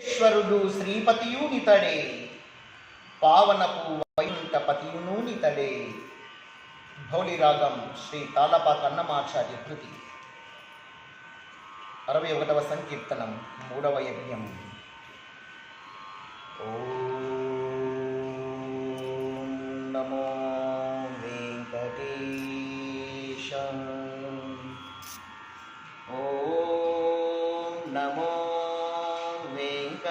ఈశ్వరుడు శ్రీపతియునితడే పావనపు వైకుంఠపతియునునితడే. భౌళి రాగం శ్రీ తాళపాక అన్నమాచార్య కృతి. 61వ సంకీర్తనం, 3వ యజ్ఞం. ఓం నమో వెంకటేశం. ఓం నమో వెంకటేశాయ.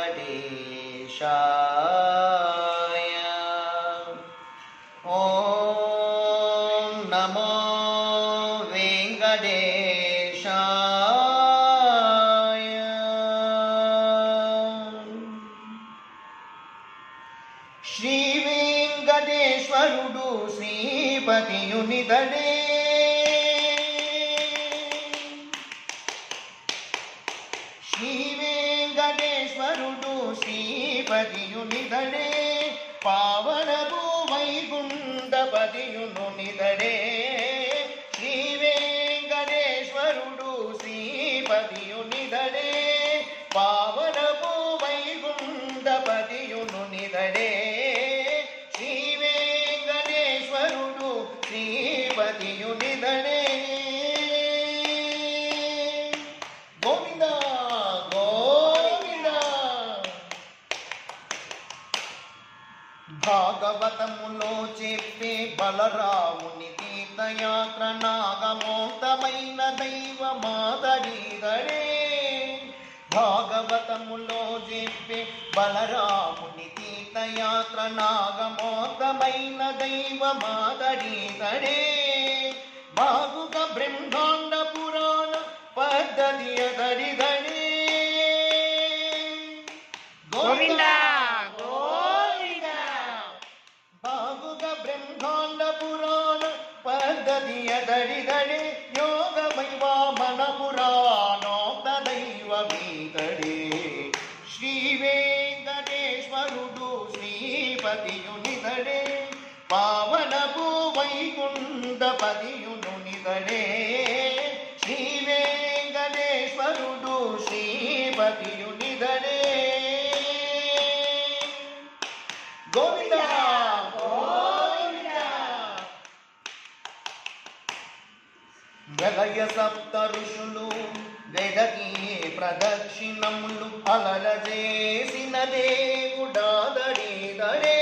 ఓం నమో వెంకటేశాయ. శ్రీ వెంకటేశ్వరుడు శ్రీపతియునితడే. శ్రీ వెంకటేశ్వరుడు శ్రీపతియునితడే పావనపు వైకుంఠపతియునునితడే. శ్రీ వెంకటేశ్వరుడు శ్రీపతియునితడే పావనపు వైకుంఠపతియునునితడే. శ్రీ వెంకటేశ్వరుడు శ్రీపతియునితడే. భాగవతములో చెప్పే బలరాముని తీర్థయాత్ర నాగమోక్తమైన దైవమాదడీదడే. భాగవతములో చెప్పే బలరాముని తీర్థయాత్ర నాగమోక్తమైన దైవమాదడీదడే. బాగుక బ్రహ్మాండ పురాణ పద్ధతి అదడిదడే. గోవిందా బ్రహ్మాండ పురాణ పద్ధతి అదడిదడే. యోగ వైవామన పురాణోక్త దైవమీతడే. శ్రీ వెంకటేశ్వరుడు శ్రీపతియునితడే పావనపు వైకుంఠపతియునునితడే. శ్రీ వెంకటేశ్వరుడు శ్రీపతియునితడే. గోవిందా వెలయ సప్త ఋషులు వెదకి ప్రదక్షిణములు అలరజేసిన దేవుడాదడీదడే.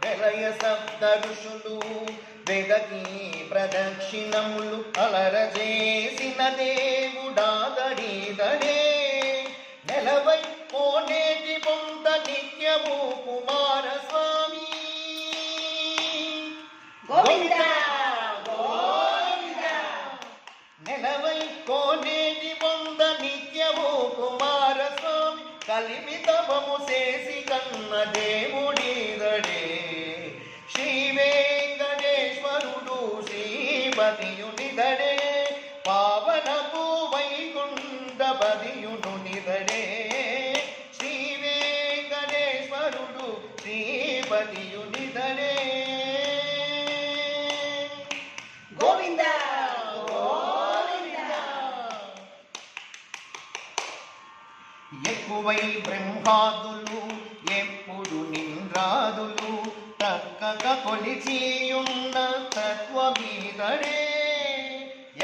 వెలయ సప్త ఋషులు వెదకి ప్రదక్షిణములు అలరజేసిన దేవుడాదడీదడే. నెలవై కోనేటి పొంద నిత్యము కుమారస్వామి. గోవిందా నెలవై కోనేటి పొంద నిత్యము కుమారస్వామి. కలిమితమము చేసి కన్న దేవుడీదడే. శ్రీ వెంకటేశ్వరుడు శ్రీపతియునితడే పావనపు వైకుంఠపతియునునితడే. శ్రీ వెంకటేశ్వరుడు శ్రీపతియునితడే. గోవిందా ఎక్కువై బ్రహ్మాదులు ఎప్పుడు నింద్రాదులు తక్కక కొలిచియున్న తత్వమీదడే.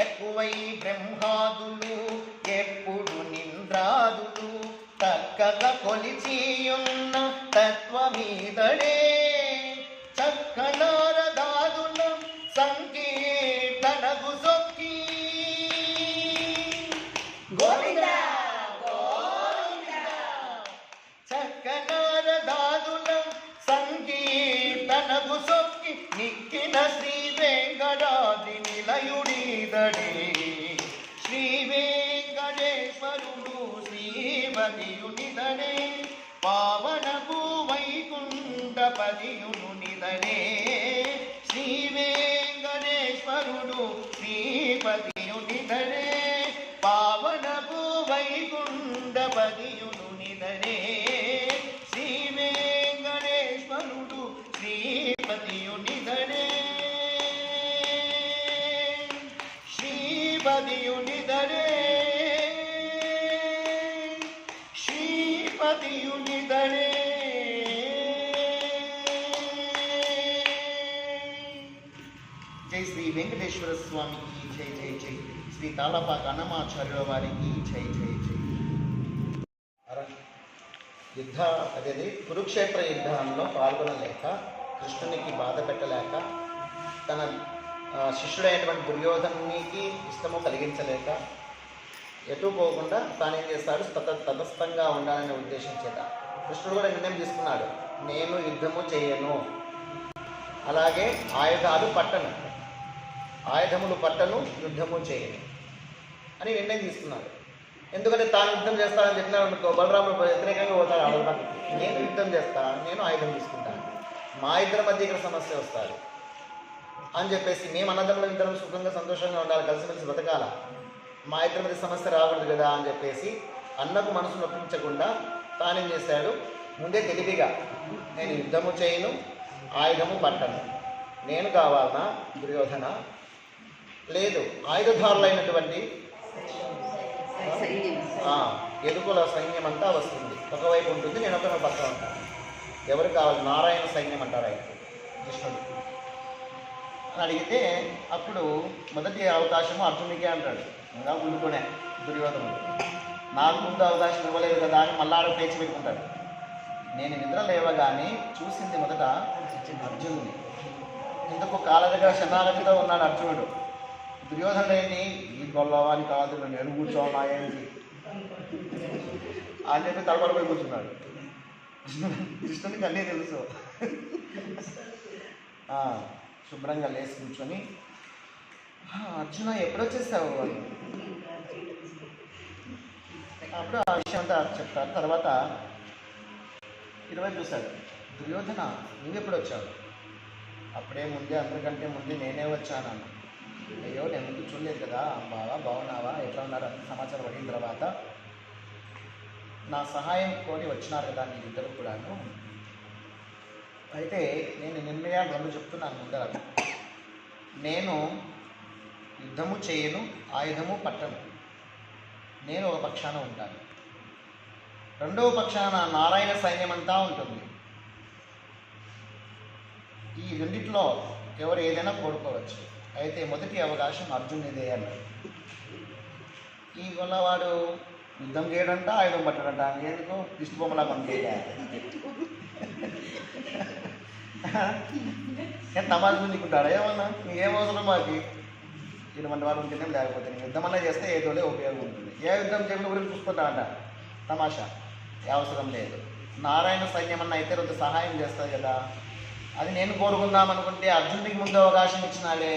ఎక్కువై బ్రహ్మాదులు ఎప్పుడు నింద్రాదులు తక్కక కొలిచియున్న తత్వమీదడే. చక్కనారదాదుల సంకీర్తనకు సొక్కి. గోవిందా చక్కనారదాదుల సంకీర్తనకు సొక్కి నిక్కిన శ్రీ వెంకటాద్రి నిలయుడీదడే. శ్రీ వెంకటేశ్వరుడు శ్రీపతియునితడే పావనపు వైకుంఠపతియునునితడే. శ్రీ వెంకటేశ్వరుడు శ్రీపతియునితడే పావనపు వైకుంఠపతియునునితడే. శ్రీ వెంకటేశ్వరుడు శ్రీపతియునితడే. శ్రీపతియునితడే. శ్రీప శ్రీమతియునిదనే జై శ్రీ వెంకటేశ్వర స్వామికి జై జై జై. శ్రీ తాళపాక అన్నమాచార్యుల వారికి జై జై జై. అదేది కురుక్షేత్ర యుద్ధంలో పాల్గొనలేక, కృష్ణునికి బాధ పెట్టలేక, తన శిష్యుడైనటువంటి దుర్యోధనునికి ఇష్టము కలిగించలేక, ఎటు పోకుండా తానేం చేస్తాడు, తటస్థంగా ఉండాలనే ఉద్దేశం చేత కృష్ణుడు కూడా నిర్ణయం తీసుకున్నాడు, నేను యుద్ధము చేయను, అలాగే ఆయుధాలు పట్టను, ఆయుధములు పట్టను, యుద్ధము చేయను అని నిర్ణయం తీసుకున్నాడు. ఎందుకంటే తాను యుద్ధం చేస్తానని చెప్పినాడు అనుకో, బలరాముడు వ్యతిరేకంగా పోతాడు. ఆడదానికి నేను యుద్ధం చేస్తాను, నేను ఆయుధం తీసుకుంటాను, మా ఇద్దరి మధ్య ఇక్కడ సమస్య వస్తుంది అని చెప్పేసి, మేము అన్నదమ్ములు ఇద్దరం సుఖంగా సంతోషంగా ఉండాలి, కలిసిమెలిసి బతకాల, మా ఇద్దరి మధ్య సమస్య రాకూడదు కదా అని చెప్పేసి అన్నకు మనసు నొప్పించకుండా తానేం చేశాడు, ముందే తెలివిగా నేను యుద్ధము చేయను, ఆయుధము పట్టను, నేను కావాలన్నా దుర్యోధన, లేదు ఆయుధధారులైనటువంటి ఎదుకుల సైన్యం అంతా వస్తుంది, ఒకవైపు ఉంటుంది, నేను ఒక పక్కన ఉంటాను, ఎవరు కావాలి, నారాయణ సైన్యం అంటారు ఆయన కృష్ణుడు అని అడిగితే, అప్పుడు మొదటి అవకాశము అర్జునుడికే అంటాడు. ఇంకా ముందుకునే దుర్యోధనుడు, నాకు ముందు అవకాశం ఇవ్వలేదు కదా అని మళ్ళా పేచి పెట్టుకుంటాడు. నేను నిద్ర లేవగానే చూసింది మొదట అర్జునుడిని. ఇందుకు కాళ్ళ దగ్గర శరణాగతితో ఉన్నాడు అర్జునుడు. దుర్యోధనుడు ఏంటి, ఈ గొల్లవాని కాదు, నేను కూర్చోవాలా ఏంటి అని చెప్పి తలపడిపోయి కూర్చున్నాడు. కృష్ణుడికి అన్నీ తెలుసు. శుభ్రంగా లేచి కూర్చొని, అర్జున ఎప్పుడొచ్చేసావు అని అప్పుడు ఆ విషయం అంతా చెప్తారు. తర్వాత 20 చూశాడు, దుర్యోధన నువ్వెప్పుడు వచ్చావు? అప్పుడే ముందే, అందరికంటే ముందే నేనే వచ్చాను అన్న. అయ్యో నేను ముందు చూడలేదు కదా, బావా బాగున్నావా, ఎట్లా ఉన్నారు అంత సమాచారం అడిగిన తర్వాత, నా సహాయం కోరి వచ్చినారు కదా మీరిద్దరు కూడాను. అయితే నేను నిర్ణయాలు 2 చెప్తున్నాను ముందర. నేను యుద్ధము చేయను, ఆయుధము పట్టను, నేను ఒక పక్షాన ఉంటాను, రెండవ పక్షాన నారాయణ సైన్యం అంతా ఉంటుంది. ఈ రెండిట్లో ఎవరు ఏదైనా కోరుకోవచ్చు. అయితే మొదటి అవకాశం అర్జునుడిదే అన్నాడు. ఈ గొల్లవాడు యుద్ధం చేయడంట, ఆయుధం పట్టడంట, ఎందుకు దిష్టి బొమ్మలా పంపేయ నేను తమాషా చూసుకుంటాడు. ఏమన్నా నీకేం అవసరం మాకు, 20 వారు ఉంటేనే, లేకపోతే నేను యుద్ధం అన్నా చేస్తే ఏదోలే ఉపయోగం ఉంటుంది. ఏ యుద్ధం చేయడం గురించి చూసుకుంటాడంట, తమాషా అవసరం లేదు. నారాయణ సైన్యం అన్న అయితే కొంత సహాయం చేస్తుంది కదా, అది నేను కోరుకుందాం అనుకుంటే అర్జునుడికి ముందు అవకాశం ఇచ్చినాడే,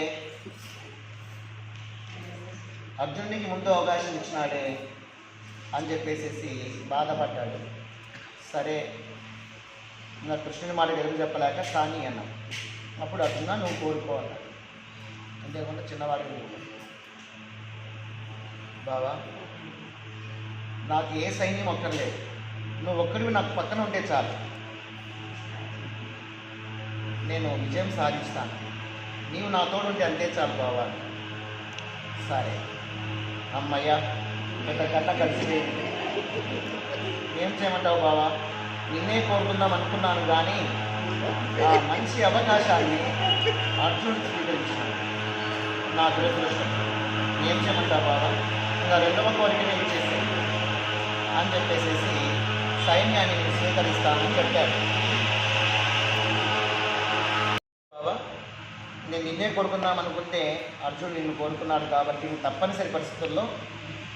అర్జునుడికి ముందు అవకాశం ఇచ్చినాడే అని చెప్పేసి బాధపడ్డాడు. సరే ఇంకా కృష్ణుని మాట ఎదురు చెప్పలేక కానీ అన్నాం. అప్పుడు అర్జున నువ్వు కోరుకో అన్నాడు. అంతేకాకుండా చిన్నవాడికి బావా నాకు ఏ సైన్యం అక్కర్లేదు, నువ్వు ఒక్కడివి నాకు పక్కన ఉంటే చాలు, నేను విజయం సాధిస్తాను, నీవు నా తోడు ఉంటే అంతే చాలు బావా. సరే అమ్మయ్య గంట కలిసి ఏం చేయమంటావు బావా, నిన్నే కోరుకుందాం అనుకున్నాను కానీ ఆ మంచి అవకాశాన్ని అర్జునుడు స్వీకరించాను, నా దురదృష్టం. ఏం చేయమంటావు బావా, ఇంకా 2వ కోరిక నేను చేశాను అని చెప్పేసి సైన్యాన్ని స్వీకరిస్తానని చెప్పారు. బావా నేను నిన్నే కోరుకుందాం అనుకుంటే అర్జునుడు నిన్ను కోరుకున్నాడు కాబట్టి తప్పనిసరి పరిస్థితుల్లో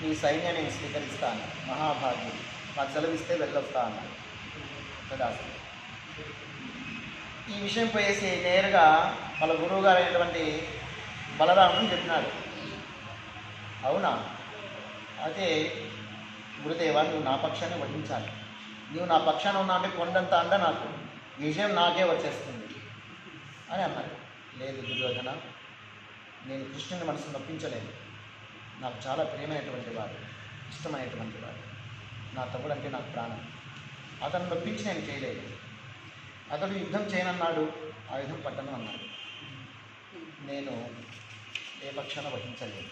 నీ సైన్యాన్ని స్వీకరిస్తాను, మహాభాగ్యం, నాకు సెలవిస్తే వెళ్ళొస్తా అన్నాడు. ఈ విషయం పోయేసి నేరుగా వాళ్ళ గురువు గారు అయినటువంటి బలరాముని చెప్పినాడు. అవునా, అయితే గురుదేవా నువ్వు నా పక్షాన్ని వహించాలి, నువ్వు నా పక్షాన ఉన్నా అంటే కొండంత అండ నాకు విజయం నాకే వచ్చేస్తుంది అని అన్నాడు. లేదు దుర్యోధన, నేను కృష్ణుని మనసు నొప్పించలేదు, నాకు చాలా ప్రియమైనటువంటి వాడు, ఇష్టమైనటువంటి వాడు, నా తమ్ముడు అంటే నాకు ప్రాణం, అతను నొప్పించి నేను చేయలేదు. అతడు యుద్ధం చేయనన్నాడు, ఆయుధం పట్టను అన్నాడు. నేను ఏ పక్షాన వహించలేదు,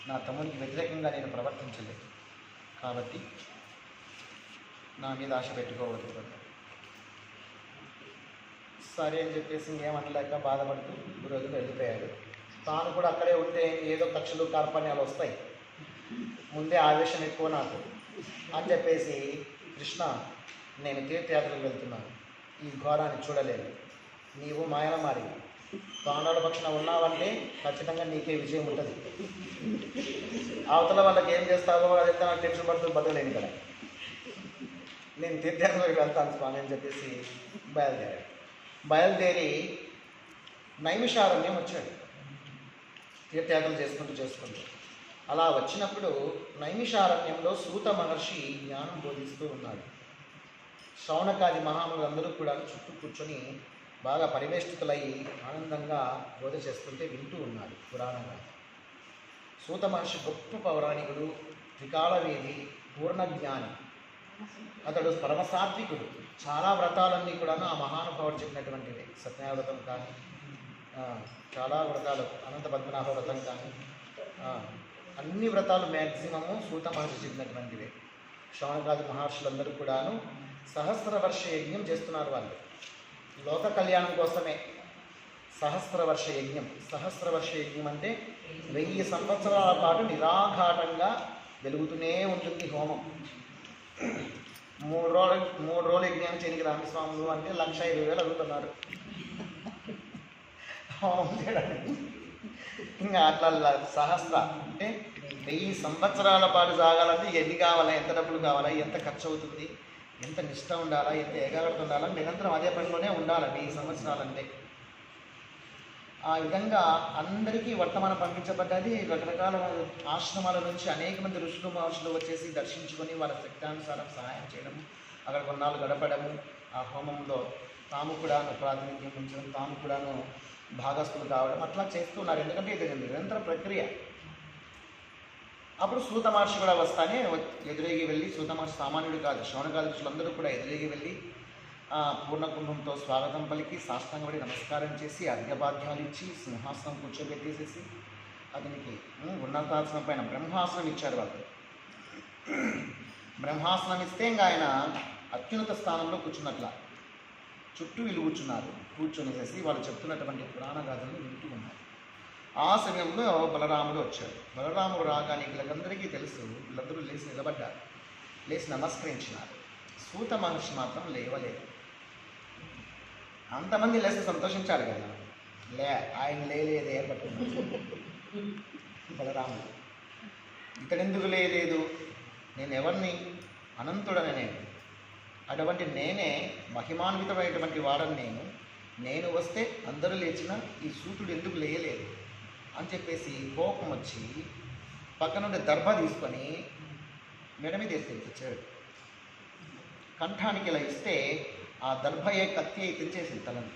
నా తమ్మునికి వ్యతిరేకంగా నేను ప్రవర్తించలేదు. కాబట్టి నా మీద ఆశ పెట్టుకోవద్దు అని. సరే అని చెప్పేసి ఇంకేమనలేక బాధపడుతూ గురువులు వెళ్ళిపోయాడు. తాను కూడా అక్కడే ఉంటే ఏదో కక్షలు కార్పణ్యాలు వస్తాయి, ముందే ఆవేశం ఎక్కువ నాకు అని చెప్పేసి, కృష్ణ నేను తీర్థయాత్రకు వెళ్తున్నాను, ఈ ఘోరాన్ని చూడలేదు, నీవు మాయనమారి పాండవుల పక్షాన ఉన్నావంటే ఖచ్చితంగా నీకే విజయం ఉంటుంది, అవతల వాళ్ళకి ఏం చేస్తావో అదంతా నాకు టెన్షన్ పడుతూ బతకలేను కదా, నేను తీర్థయాత్రకు వెళ్తాను స్వామి అని చెప్పేసి బయలుదేరి నైమిషారణ్యం వచ్చాడు. తీర్థయాత్రలు చేసుకుంటూ అలా వచ్చినప్పుడు నైమిషారణ్యంలో సూత మహర్షి జ్ఞానం బోధిస్తూ ఉన్నాడు. శౌనకాది మహాములు అందరూ కూడా చుట్టూ కూర్చొని బాగా పరివేష్టితులై ఆనందంగా బోధ చేస్తుంటే వింటూ ఉన్నాడు పురాణంగా. సూత మహర్షి గొప్ప పౌరాణికుడు, త్రికాలవేది, పూర్ణజ్ఞాని. అతడు పరమసాత్వికుడు. చాలా వ్రతాలన్నీ కూడా ఆ మహానుభావుడు చెప్పినటువంటివి. సత్యవ్రతం కానీ, చాలా వ్రతాలు, అనంత పద్మనాభ వ్రతం కానీ, అన్ని వ్రతాలు మ్యాక్సిమము సూత మహర్షి చెప్పినటువంటివే. శౌనకాది మహర్షులందరూ కూడాను సహస్రవర్ష యజ్ఞం చేస్తున్నారు. వాళ్ళు లోక కళ్యాణం కోసమే సహస్రవర్ష యజ్ఞం అంటే 1000 సంవత్సరాల పాటు నిరాఘాటంగా వెలుగుతూనే ఉంటుంది హోమం. 3 రోజులు యజ్ఞం చేయడానికి రామస్వాములు అంటే 1,50,000 అడుగుతున్నారు హోమం చేయడానికి. ఇంకా అట్లా సహస్ర అంటే 1000 సంవత్సరాల పాటు సాగాలంటే ఎన్ని కావాలా, ఎంత డబ్బులు కావాలా, ఎంత ఖర్చు అవుతుంది, ఎంత నిష్ట ఉండాలా, ఎంత ఏకాగ్రత ఉండాలా, నిరంతరం అదే పనిలోనే ఉండాలి 1000 సంవత్సరాలంటే. ఆ విధంగా అందరికీ వర్తమానం పంపించబడ్డది. రకరకాల ఆశ్రమాల నుంచి అనేక మంది ఋషులు మహర్షులు వచ్చేసి దర్శించుకొని వాళ్ళ శక్తానుసారం సహాయం చేయడము, అక్కడ కొన్నాళ్ళు గడపడము, ఆ హోమంలో తాము కూడాను ప్రాతినిధ్యం ఉంచడం, తాము కూడాను భాగస్థులు కావడం, అట్లా చేస్తున్నారు. ఎందుకంటే ఇది నిరంతర ప్రక్రియ. అప్పుడు సూత మహర్షి కూడా వస్తానే ఎదురేగి వెళ్ళి, సూత మహర్షి సామాన్యుడు కాదు, శౌనకాది ఋషులందరూ కూడా ఎదురేగి వెళ్ళి పూర్ణకుంభంతో స్వాగతం పలికి సాష్టాంగపడి నమస్కారం చేసి అర్ఘ్యపాద్యాలు ఇచ్చి సింహాసనం కూర్చోబెట్టేసేసి అతనికి ఉన్నతాసనం పైన బ్రహ్మాసనం ఇచ్చారు. వాళ్ళు బ్రహ్మాసనం ఇస్తే ఇంకా ఆయన అత్యున్నత స్థానంలో కూర్చున్నట్ల చుట్టూ వీళ్ళు కూర్చొనేసేసి వాళ్ళు చెప్తున్నటువంటి పురాణ గాథలను వింటూ ఉన్నారు. ఆ సమయంలో బలరాముడు వచ్చాడు. బలరాముడు రాగానే వీళ్ళకందరికీ తెలుసు. వీళ్ళందరూ లేచి నిలబడ్డారు, లేచి నమస్కరించినారు. సూత మహర్షి మాత్రం లేవలేదు. అంతమంది లేచి సంతోషించారు కదా, ఆయన లేదే పట్టుకున్నాడు బలరాముడు. ఇతడెందుకు లేదు, నేను ఎవరిని, అనంతుడని నేను, అటువంటి నేనే మహిమాన్వితమైనటువంటి వాడని నేను వస్తే అందరూ లేచిన ఈ సూతుడు ఎందుకు లేయలేదు అని చెప్పేసి కోపం వచ్చి పక్క నుండి దర్భ తీసుకొని మెడ మీద తెచ్చాడు. కంఠానికి ఇలా ఇస్తే ఆ దర్భయే కత్తి అయి తెంచేసింది తలని.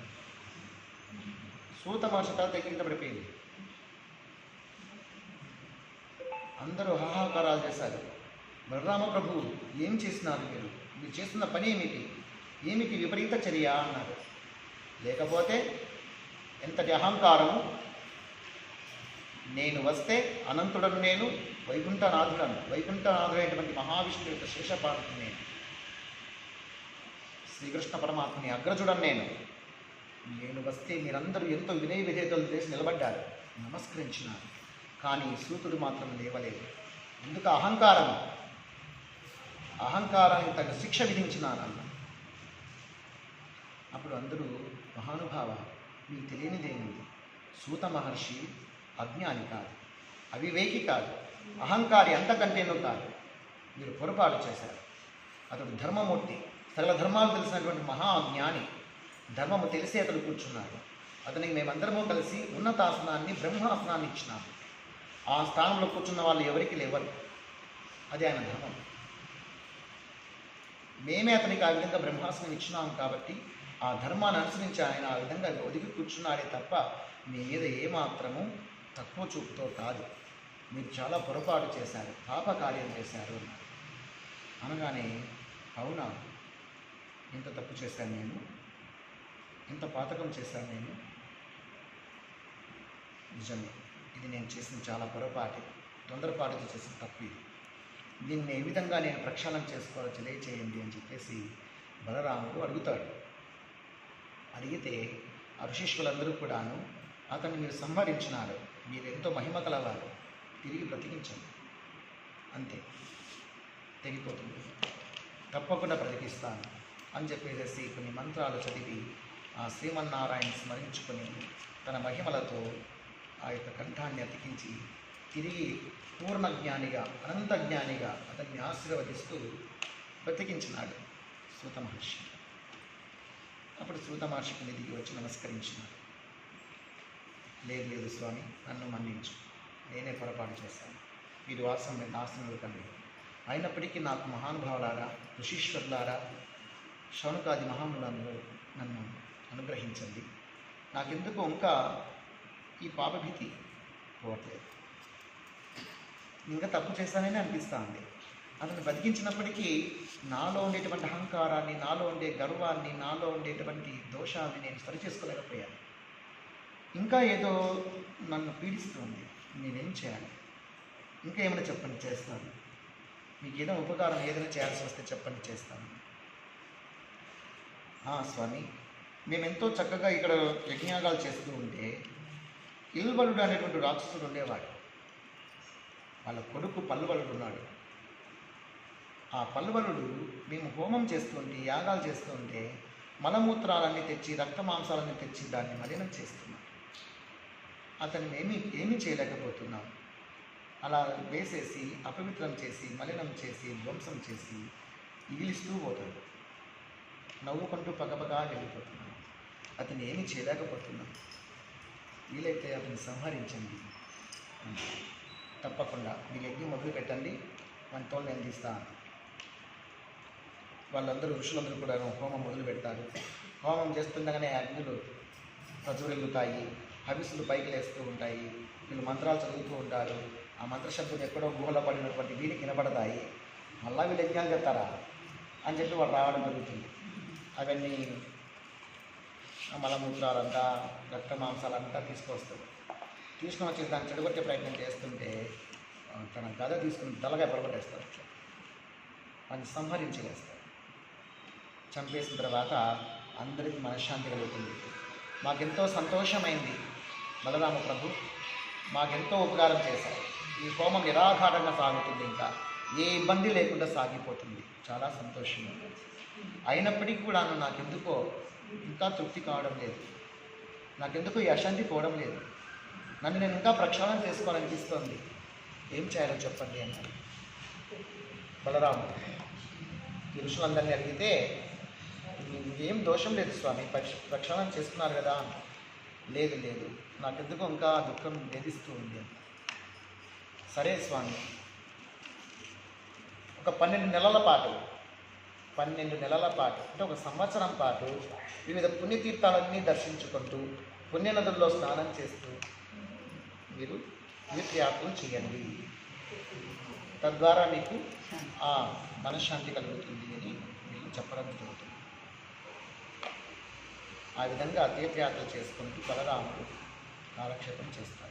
సూత మహర్షి తల దగ్గర పడిపోయింది. అందరూ హాహాకారాలు చేశారు. బలరామ ప్రభు ఏం చేసినారు మీరు చేస్తున్న పని ఏమిటి విపరీత చర్య అన్నారు. లేకపోతే ఎంతటి అహంకారము, నేను వస్తే అనంతుడను నేను, వైకుంఠనాథుడైనటువంటి మహావిష్ణువు యొక్క శేషపాఠం నేను, శ్రీకృష్ణ పరమాత్మని అగ్రజుడను నేను వస్తే మీరందరూ ఎంతో వినయ విధేయతలు చేసి నిలబడ్డారు, నమస్కరించినారు. కానీ సూతుడు మాత్రం లేవలేదు. ఎందుకు? అహంకారానికి తగ్గ శిక్ష విధించినానన్న. అప్పుడు అందరూ, మహానుభావ మీకు తెలియనిదేమిటి, సూత మహర్షి అజ్ఞాని కాదు, అవివేకి కాదు, అహంకారి అంతకంటేనూ కాదు, మీరు పొరపాటు చేశారు. అతడు ధర్మమూర్తి, సకల ధర్మాలు తెలిసినటువంటి మహా అజ్ఞాని. ధర్మము తెలిసి అతడు కూర్చున్నాడు. అతనికి మేమందరము కలిసి ఉన్నతాసనాన్ని, బ్రహ్మాసనాన్ని ఇచ్చినాము. ఆ స్థానంలో కూర్చున్న వాళ్ళు ఎవరికి లేవరు, అది ఆయన ధర్మం. మేమే అతనికి ఆ విధంగా బ్రహ్మాసనం ఇచ్చినాము కాబట్టి ఆ ధర్మాన్ని అనుసరించి ఆయన ఆ విధంగా ఒదిగి కూర్చున్నాడే తప్ప మీ మీద ఏమాత్రము తక్కువ చూపుతో కాదు. మీరు చాలా పొరపాటు చేశారు, పాపకార్యం చేశారు అనగానే, అవునా, ఇంత తప్పు చేశాను నేను, ఇంత పాతకం చేశాను నేను, నిజమే ఇది నేను చేసిన చాలా పొరపాటు, తొందరపాటుతో చేసిన తప్పు ఇది, దీన్ని ఏ విధంగా నేను ప్రక్షాళన చేసుకోవాలో తెలియచేయండి అని చెప్పేసి చెప్పేసి బలరాముడు అడుగుతాడు. అడిగితే ఆ ఋషీశ్వరులందరూ కూడాను అతన్ని మీరు సంహరించినారు, మీరు ఎంతో మహిమ కలవారు, తిరిగి బ్రతికించండి, అంతే తెగిపోతుంది, తప్పకుండా బ్రతికిస్తాను అని చెప్పేసి కొన్ని మంత్రాలు చదివి ఆ శ్రీమన్నారాయణ స్మరించుకొని తన మహిమలతో ఆ యొక్క కంఠాన్ని అతికించి తిరిగి పూర్ణ జ్ఞానిగా అనంత జ్ఞానిగా అతన్ని ఆశీర్వదిస్తూ బ్రతికించినాడు సూత మహర్షి. అప్పుడు సూత మహర్షికి దిగి వచ్చి నమస్కరించినాడు. లేదు స్వామి, నన్ను మన్నించు, నేనే పొరపాటు చేశాను, మీరు నాశనం కండి. అయినప్పటికీ నాకు మహానుభావులారా, ఋషీశ్వరులారా, శౌనకాది మహాములందరూ నన్ను అనుగ్రహించండి. నాకెందుకు ఇంకా ఈ పాపభీతి పోవట్లేదు, ఇంకా తప్పు చేశానని అనిపిస్తూ ఉంది. అతను బతికించినప్పటికీ నాలో ఉండేటువంటి అహంకారాన్ని, నాలో ఉండే గర్వాన్ని, నాలో ఉండేటువంటి దోషాన్ని నేను సరిచేసుకోలేకపోయాను. ఇంకా ఏదో నన్ను పీడిస్తుంది, నేనేం చేయాలి? ఇంకా ఏమైనా చెప్పండి, చేస్తాను. మీకు ఏదైనా ఉపకారం ఏదైనా చేయాల్సి వస్తే చెప్పండి, చేస్తాను. స్వామి, మేమెంతో చక్కగా ఇక్కడ యజ్ఞాగాలు చేస్తూ ఉంటే ఇల్బలుడు అనేటువంటి రాక్షసుడు ఉండేవాడు. వాళ్ళ కొడుకు పల్లుబలుడు ఉన్నాడు. ఆ పల్లుబలుడు మేము హోమం చేస్తుంటే, యాగాలు చేస్తుంటే మలమూత్రాలన్నీ తెచ్చి, రక్త మాంసాలన్నీ తెచ్చి దాన్ని మలినం చేస్తున్నాం. అతన్ని ఏమీ చేయలేకపోతున్నాం. అలా వేసేసి అపవిత్రం చేసి, మలినం చేసి, ధ్వంసం చేసి ఇగిలిస్తూ పోతాడు. నవ్వుకుంటూ పగపగా వెళ్ళిపోతున్నాం. అతను ఏమీ చేయలేకపోతున్నాం. వీలైతే అతన్ని సంహరించండి. తప్పకుండా మీరు యజ్ఞం మొదలు పెట్టండి, మనతో నేను తీస్తాను. వాళ్ళందరూ ఋషులందరూ కూడా హోమం మొదలు పెడతారు. హోమం చేస్తుండగానే అగ్నులు ప్రజ్వరిల్లుతాయి, హవిస్సులు పైకి లేస్తూ ఉంటాయి. వీళ్ళు మంత్రాలు చదువుతూ ఉంటారు. ఆ మంత్రశబ్దం ఎక్కడో గుహలో పడినటువంటి వీరికి వినపడతాయి. మళ్ళా వీళ్ళు యజ్ఞాలు చేస్తారా అని చెప్పి వాళ్ళు రావడం జరుగుతుంది. అవన్నీ మలమూత్రాలంతా, రక్త మాంసాలంతా తీసుకొని వచ్చి దాన్ని చెడగొట్టే ప్రయత్నం చేస్తుంటే తన గద తీసుకుని తలగా పొరగొట్టేస్తారు. వాడిని సంహరించి వేస్తారు. చంపేసిన తర్వాత అందరికీ మనశ్శాంతి కలుగుతుంది. మాకెంతో సంతోషమైంది బలరామ ప్రభు, మాకెంతో ఉపకారం చేశారు. ఈ హోమం నిరాఘాటంగా సాగుతుంది, ఇంకా ఏ ఇబ్బంది లేకుండా సాగిపోతుంది. చాలా సంతోషంగా. అయినప్పటికీ కూడా నాకెందుకో ఇంకా తృప్తి కావడం లేదు, నాకెందుకు ఈ అశాంతి పోవడం లేదు, నన్ను నేను ఇంకా ప్రక్షాళన చేసుకోవాలనిపిస్తోంది, ఏం చేయాలో చెప్పండి అన్నారు బలరాముడు. ఈ ఋషులందరినీ అడిగితే ఏం దోషం లేదు స్వామి, ప్రక్షాళన చేస్తున్నారు కదా. లేదు నాకెందుకు ఇంకా దుఃఖం వేధిస్తూ ఉంది. సరే స్వామి, ఒక 12 నెలల పాటు అంటే ఒక సంవత్సరం పాటు వివిధ పుణ్యతీర్థాలన్నీ దర్శించుకుంటూ, పుణ్యనదుల్లో స్నానం చేస్తూ మీరు తీర్థయాత్రలు చేయండి. తద్వారా మీకు ఆ మనశ్శాంతి కలుగుతుంది అని మీకు చెప్పడం జరుగుతుంది. ఆ విధంగా తీర్థయాత్ర చేసుకుంటూ బలరాముడు కాలక్షేపం చేస్తారు.